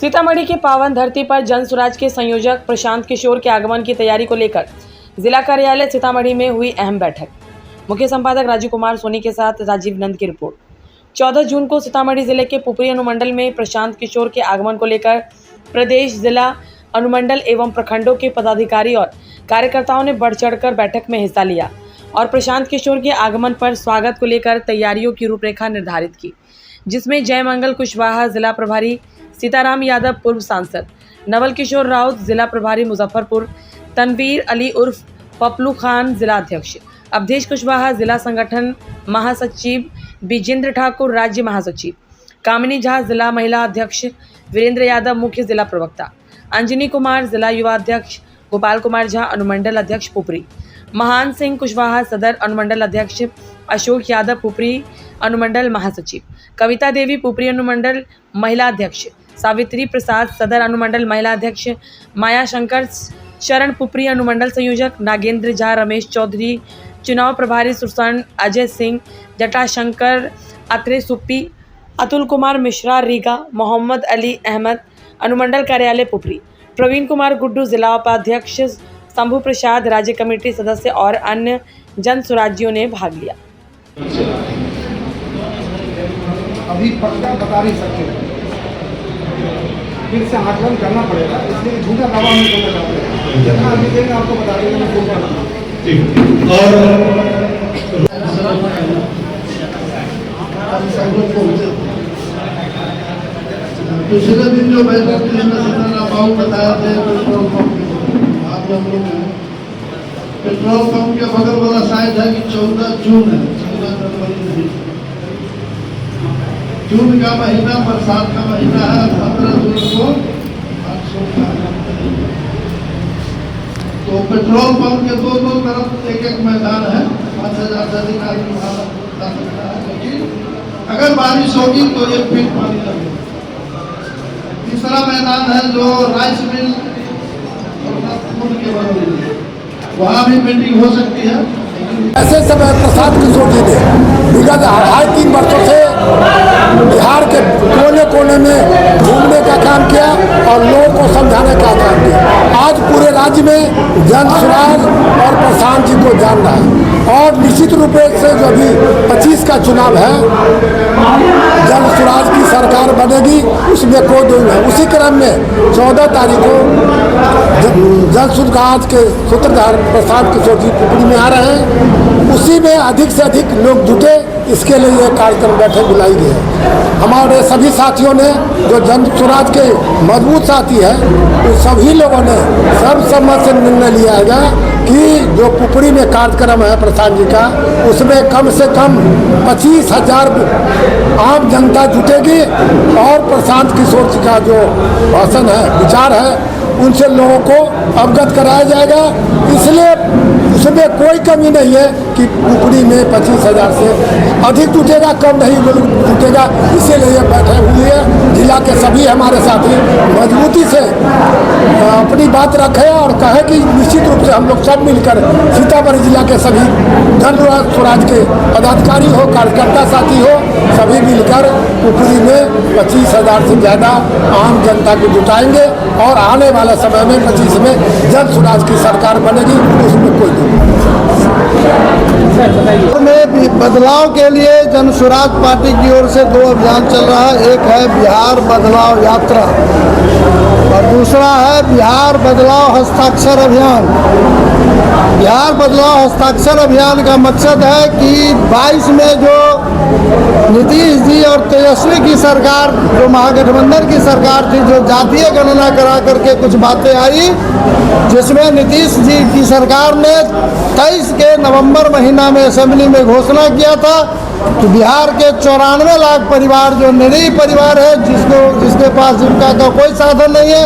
सीतामढ़ी के पावन धरती पर जन स्वराज के संयोजक प्रशांत किशोर के आगमन की तैयारी को लेकर जिला कार्यालय सीतामढ़ी में हुई अहम बैठक। मुख्य संपादक राजीव कुमार सोनी के साथ राजीव नंद की रिपोर्ट। 14 जून को सीतामढ़ी जिले के पुपरी अनुमंडल में प्रशांत किशोर के आगमन को लेकर प्रदेश, जिला, अनुमंडल एवं प्रखंडों के पदाधिकारी और कार्यकर्ताओं ने बढ़ चढ़कर बैठक में हिस्सा लिया और प्रशांत किशोर के आगमन पर स्वागत को लेकर तैयारियों की रूपरेखा निर्धारित की, जिसमें जयमंगल कुशवाहा जिला प्रभारी, सीताराम यादव पूर्व सांसद, नवल किशोर राउत जिला प्रभारी मुजफ्फरपुर, तनवीर अली उर्फ पपलू खान जिला अध्यक्ष, अवधेश कुशवाहा जिला संगठन महासचिव, विजेंद्र ठाकुर राज्य महासचिव, कामिनी झा जिला महिला अध्यक्ष, वीरेंद्र यादव मुख्य जिला प्रवक्ता, अंजनी कुमार जिला युवा अध्यक्ष, गोपाल कुमार झा अनुमंडल अध्यक्ष पुपरी, महान सिंह कुशवाहा सदर अनुमंडल अध्यक्ष, अशोक यादव पुपरी अनुमंडल महासचिव, कविता देवी पुपरी अनुमंडल महिला अध्यक्ष, सावित्री प्रसाद सदर अनुमंडल महिला अध्यक्ष, माया शंकर शरण पुपरी अनुमंडल संयोजक, नागेंद्र झा, रमेश चौधरी चुनाव प्रभारी, सुरसन अजय सिंह, जटाशंकर अत्रे सुप्पी, अतुल कुमार मिश्रा रीगा, मोहम्मद अली अहमद अनुमंडल कार्यालय पुपरी, प्रवीण कुमार गुड्डू जिला उपाध्यक्ष, शंभू प्रसाद राज्य कमेटी सदस्य और अन्य जन स्वराज्यों ने भाग लिया। अभी पक्का बता नहीं सकते, फिर से आकलन करना पड़ेगा, इसलिए झूठा दावा नहीं करना चाहते। जितना अभी देंगे आपको बता देंगे पिछले दिन जो बैठक बाबू बताया थे पेट्रोल पंप के बगल वाला साइड है कि 14 जून है, 14 जनवरी जून का महीना बरसात का महीना है। 15 जून को तो पेट्रोल पंप के दोनों तरफ एक मैदान है, 5000 से अधिक आदमी जा सकता है, लेकिन अगर बारिश होगी तो 1 फीट पानी लगेगा। तीसरा मैदान है जो राइस मिल वहाँ भी मीटिंग हो सकती है। ऐसे समय प्रशांत किशोर जी ने विगत 2.5-3 वर्षों से बिहार के कोने कोने में घूमने का काम किया और लोगों को समझाने का काम किया। आज पूरे राज्य में जन स्वराज और प्रशांत जी को जान रहा है और निश्चित रूप से जो अभी 25 का चुनाव है, जन स्वराज की सरकार बनेगी, उसमें कोई दो नहीं। उसी क्रम में 14 तारीख को जन स्वराज के सूत्रधार प्रशांत किशोर जी पुपरी में आ रहे हैं। उसी में अधिक से अधिक लोग जुटे, इसके लिए ये कार्यक्रम बैठक बुलाई गई है। हमारे सभी साथियों ने, जो जन स्वराज के मजबूत साथी हैं, तो सभी लोगों ने सर्वसम्मत से निर्णय लिया है कि जो पुपरी में कार्यक्रम है प्रशांत जी का, उसमें कम से कम 25,000 आम जनता जुटेगी और प्रशांत किशोर जी का जो भाषण है, विचार है, उनसे लोगों को अवगत कराया जाएगा। इसलिए उसमें कोई कमी नहीं है कि पुपरी में 25,000 से अधिक जुटेगा, कम नहीं जुटेगा। इसीलिए बैठक हुई है। जिला के सभी हमारे साथी मजबूती से अपनी बात रखें और कहें कि निश्चित रूप से हम लोग सब मिलकर सीतामढ़ी जिला के सभी जन स्वराज के पदाधिकारी हो, कार्यकर्ता साथी हो, सभी मिलकर पुपरी में 25,000 से ज़्यादा आम जनता को जुटाएंगे और आने वाले समय में 25 में जन स्वराज की सरकार बनेगी, उसमें कोई में बदलाव के लिए जन स्वराज पार्टी की ओर से 2 अभियान चल रहा है। एक है बिहार बदलाव यात्रा और दूसरा है बिहार बदलाव हस्ताक्षर अभियान। बिहार बदलाव हस्ताक्षर अभियान का मकसद है कि 22 में जो नीतीश जी और तेजस्वी की सरकार, जो महागठबंधन की सरकार थी, जो जातीय गणना करा करके कुछ बातें आई, जिसमें नीतीश जी की सरकार ने 23 के नवंबर महीना में असेंबली में घोषणा किया था कि बिहार के 94 लाख परिवार, जो निरीह परिवार है, जिसके पास जीविका का कोई साधन नहीं है,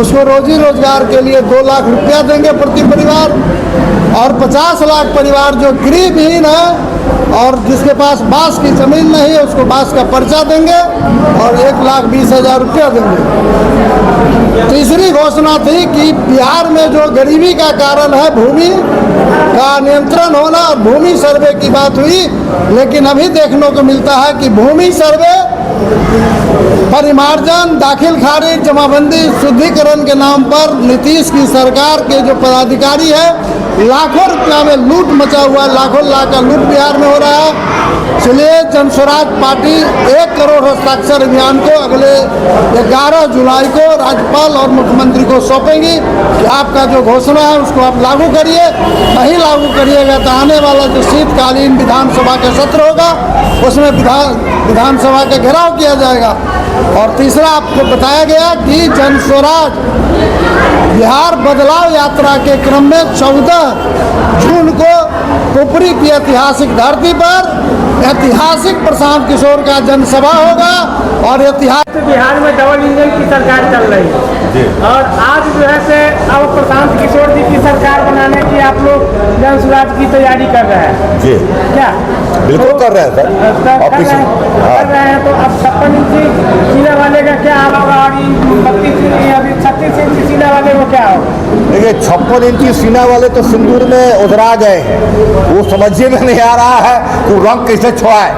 उसको रोजी रोजगार के लिए 2 लाख रुपया देंगे प्रति परिवार और 50 लाख परिवार जो गृहविहीन है और जिसके पास बांस की जमीन नहीं है, उसको बांस का पर्चा देंगे और 1,20,000 रुपया देंगे। तीसरी घोषणा थी कि बिहार में जो गरीबी का कारण है, भूमि का नियंत्रण होना और भूमि सर्वे की बात हुई, लेकिन अभी देखने को मिलता है कि भूमि सर्वे परिमार्जन, दाखिल खारिज, जमाबंदी, शुद्धिकरण के नाम पर नीतीश की सरकार के जो पदाधिकारी है लाखों रुपया में लूट मचा हुआ है, लाखों लाख का लूट बिहार में हो रहा है। इसलिए जनस्वराज पार्टी 1 करोड़ हस्ताक्षर अभियान को अगले 11 जुलाई को राज्यपाल और मुख्यमंत्री को सौंपेंगी कि आपका जो घोषणा है उसको आप लागू करिए। नहीं लागू करिएगा तो आने वाला जो शीतकालीन विधानसभा का सत्र होगा उसमें विधानसभा का घेराव किया जाएगा। और तीसरा आपको बताया गया कि जनस्वराज बिहार बदलाव यात्रा के क्रम में 14 जून को कुपरी की ऐतिहासिक धरती पर ऐतिहासिक प्रशांत किशोर का जनसभा होगा और ऐतिहासिक बिहार में डबल इंजन की सरकार चल रही है और आज जो है से अब प्रशांत किशोर जी की सरकार बनाने की आप लोग जनस्वराज की तैयारी कर रहे हैं जी क्या? बिल्कुल तो कर रहे हैं सर। कर रहे हैं तो अब 56 इंची सीना वाले का क्या हाल होगा और 32 अभी 36 इंची सीना वाले को क्या होगा? देखिए 56 इंची सीना वाले तो सिंदूर में उधरा गए हैं, वो समझिए में नहीं आ रहा है कि रंग कैसे छुआए।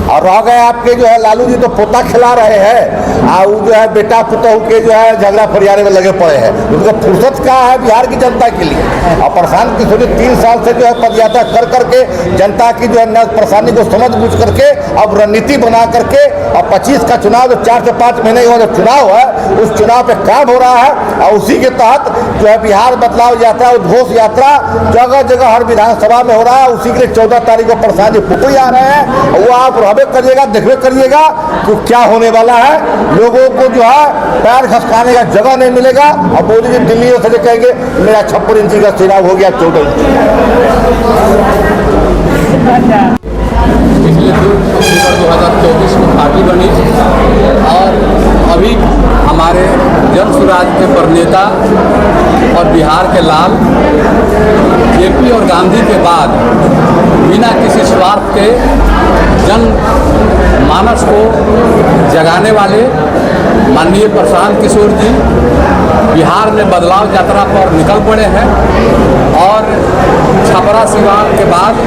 और रह गए आपके जो है लालू जी तो पोता खिला रहे हैं और वो जो है बेटा पुतहू के जो है झगड़ा फरियारे में लगे पड़े हैं। उनका फुर्सत क्या है बिहार की जनता के लिए? और प्रशांत किशोर जी 3 साल से जो है पदयात्रा कर करके जनता की जो है न परेशानी को समझ बूझ करके अब रणनीति बना करके और 25 का चुनाव जो 4 से 5 महीने का जो चुनाव है उस चुनाव पे काम हो रहा है और उसी के तहत जो है बिहार बदलाव यात्रा उद्घोष यात्रा जगह जगह हर विधानसभा में हो रहा है। उसी के लिए 14 तारीख को प्रशांत जी पुपरी आ रहे हैं और वो आप करिएगा, देखबे करिएगा तो क्या होने वाला है। लोगों को जो है पैर खसकाने का जगह नहीं मिलेगा और मोदी जी दिल्ली से कहेंगे मेरा 56 इंची का चुनाव हो गया 14 इंची। पिछले 2 अक्टूबर 2024 को पार्टी बनी और अभी हमारे जनस्वराज के प्रणेता और बिहार के लाल जेपी और गांधी के बाद बिना किसी स्वार्थ के जन मानस को जगाने वाले माननीय प्रशांत किशोर जी बिहार में बदलाव यात्रा पर निकल पड़े हैं और छपरा सिवान के बाद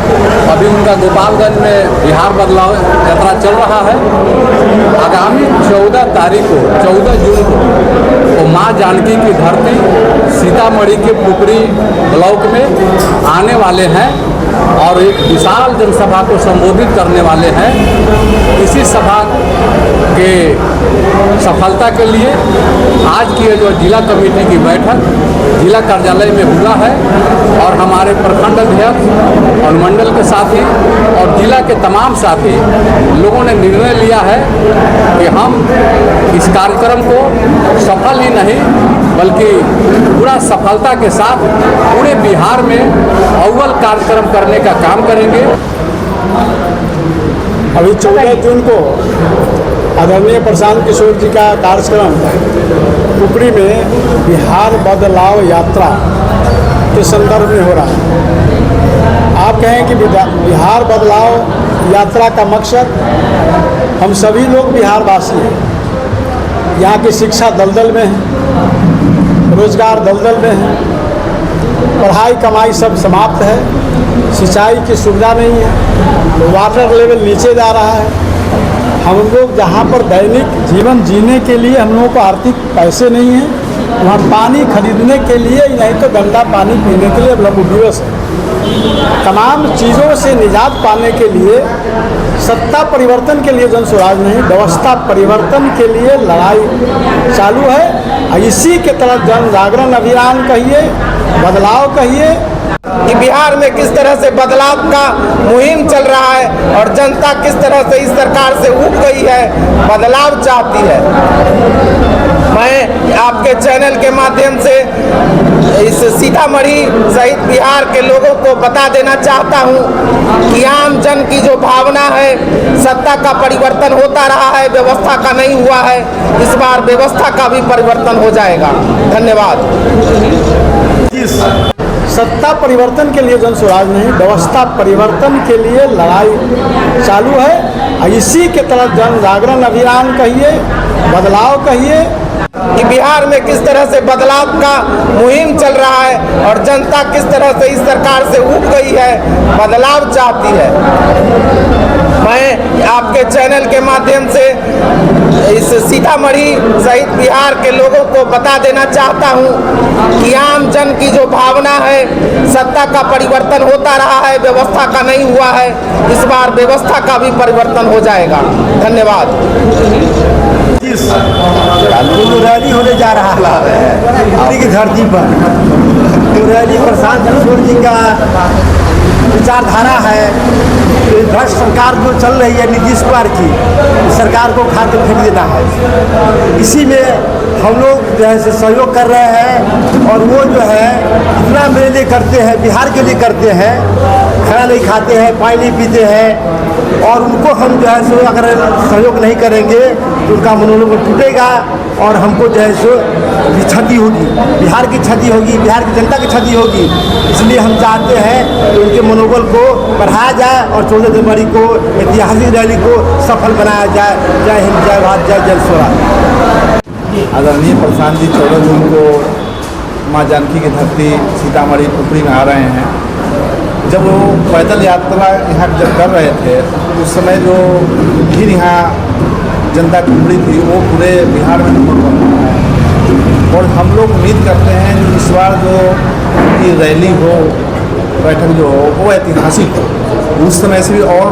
अभी उनका गोपालगंज में बिहार बदलाव यात्रा चल रहा है। आगामी 14 तारीख को 14 जून को वो माँ जानकी की धरती सीतामढ़ी के पुपरी ब्लॉक में आने वाले हैं और एक विशाल जनसभा को संबोधित करने वाले हैं। इसी सभा के सफलता के लिए आज की जो जिला कमेटी की बैठक जिला कार्यालय में हुआ है और हमारे प्रखंड अध्यक्ष और मंडल के साथी और जिला के तमाम साथी लोगों ने निर्णय लिया है कि हम इस कार्यक्रम को सफल ही नहीं बल्कि पूरा सफलता के साथ पूरे बिहार में अव्वल कार्यक्रम करने का काम करेंगे। अभी 14 जून को आदरणीय प्रशांत किशोर जी का कार्यक्रम कुपरी में बिहार बदलाव यात्रा के संदर्भ में हो रहा है। आप कहें कि बिहार बदलाव यात्रा का मकसद हम सभी लोग बिहारवासी हैं। यहाँ की शिक्षा दलदल में है, रोजगार दलदल में है, पढ़ाई कमाई सब समाप्त है, सिंचाई की सुविधा नहीं है, वाटर लेवल नीचे जा रहा है। हम लोग जहाँ पर दैनिक जीवन जीने के लिए हम लोगों को आर्थिक पैसे नहीं हैं, वहाँ पानी खरीदने के लिए नहीं तो गंदा पानी पीने के लिए लोग विवश है। तमाम चीज़ों से निजात पाने के लिए सत्ता परिवर्तन के लिए जनस्वराज नहीं व्यवस्था परिवर्तन के लिए लड़ाई चालू है। इसी के तरफ जन जागरण अभियान कहिए, बदलाव कहिए कि बिहार में किस तरह से बदलाव का मुहिम चल रहा है और जनता किस तरह से इस सरकार से उब गई है, बदलाव चाहती है। मैं आपके चैनल के माध्यम से इस सीतामढ़ी सहित बिहार के लोगों को बता देना चाहता हूं कि आम जन की जो भावना है, सत्ता का परिवर्तन होता रहा है, व्यवस्था का नहीं हुआ है। इस बार व्यवस्था का भी परिवर्तन हो जाएगा। धन्यवाद। सत्ता परिवर्तन के लिए जनस्वराज नहीं व्यवस्था परिवर्तन के लिए लड़ाई चालू है। इसी के तरफ जन जागरण अभियान कहिए, बदलाव कहिए कि बिहार में किस तरह से बदलाव का मुहिम चल रहा है और जनता किस तरह से इस सरकार से ऊब गई है, बदलाव चाहती है। मैं आपके चैनल के माध्यम से इस सीतामढ़ी सहित बिहार के लोगों को बता देना चाहता हूं कि आम जन की जो भावना है, सत्ता का परिवर्तन होता रहा है, व्यवस्था का नहीं हुआ है। इस बार व्यवस्था का भी परिवर्तन हो जाएगा। धन्यवाद। रैली होने जा रहा है की धरती पर, तो रैली प्रशांत किशोर जी का विचारधारा है। भ्रष्ट सरकार जो चल रही है नीतीश कुमार की, सरकार को खा के फेंक देना है। इसी में हम लोग जो है सहयोग कर रहे हैं और वो जो है इतना मेरे लिए करते हैं, बिहार के लिए करते हैं। खाना नहीं खाते हैं, पानी नहीं पीते हैं और उनको हम जो है सो अगर सहयोग नहीं करेंगे तो उनका मनोबल टूटेगा और हमको जो है सो क्षति होगी, बिहार की क्षति होगी, बिहार की जनता की क्षति होगी। इसलिए हम चाहते हैं कि उनके मनोबल को बढ़ाया जाए और 14 जनवरी को ऐतिहासिक रैली को सफल बनाया जाए। जय हिंद, जय भारत, जय जन स्वराज। आदरणीय प्रशांत जी 14 जून को माँ जानकी की धरती सीतामढ़ी पुपरी में आ रहे हैं। जब वो पैदल यात्रा यहाँ जब कर रहे थे उस समय जो भीड़ यहाँ जनता की उमड़ी थी वो पूरे बिहार में नंबर 1 है। और हम लोग उम्मीद करते हैं कि इस बार जो की रैली हो, बैठक जो हो वो ऐतिहासिक हो, उस समय से भी और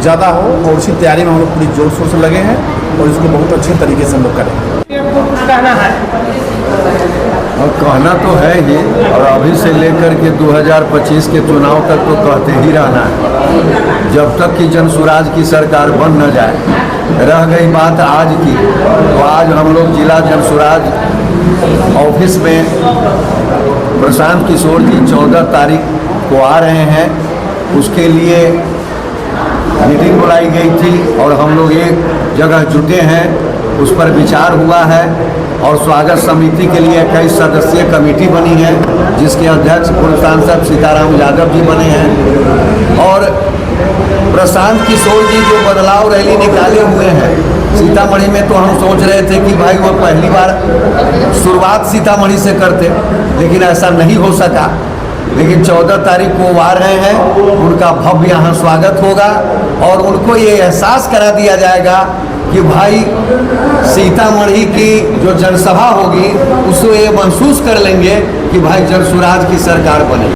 ज़्यादा हो और उसी तैयारी में हम लोग पूरी जोर शोर से लगे हैं और इसको बहुत अच्छे तरीके से हम लोग करेंगे। और कहना तो है ही और अभी से लेकर के 2025 के चुनाव तक तो कहते ही रहना है, जब तक कि जन स्वराज की सरकार बन न जाए। रह गई बात आज की, तो आज हम लोग जिला जन स्वराज ऑफिस में प्रशांत किशोर जी 14 तारीख को आ रहे हैं। उसके लिए मीटिंग बुलाई गई थी और हम लोग एक जगह जुटे हैं, उस पर विचार हुआ है और स्वागत समिति के लिए 21 सदस्यीय कमेटी बनी है जिसके अध्यक्ष पूर्व सांसद सीताराम यादव जी बने हैं। और प्रशांत किशोर जी जो बदलाव रैली निकाले हुए हैं सीतामढ़ी में, तो हम सोच रहे थे कि भाई वो पहली बार शुरुआत सीतामढ़ी से करते, लेकिन ऐसा नहीं हो सका। लेकिन 14 तारीख को वो आ रहे हैं, उनका भव्य यहाँ स्वागत होगा और उनको ये एहसास करा दिया जाएगा कि भाई सीतामढ़ी की जो जनसभा होगी उससे ये महसूस कर लेंगे कि भाई जन स्वराज की सरकार बने।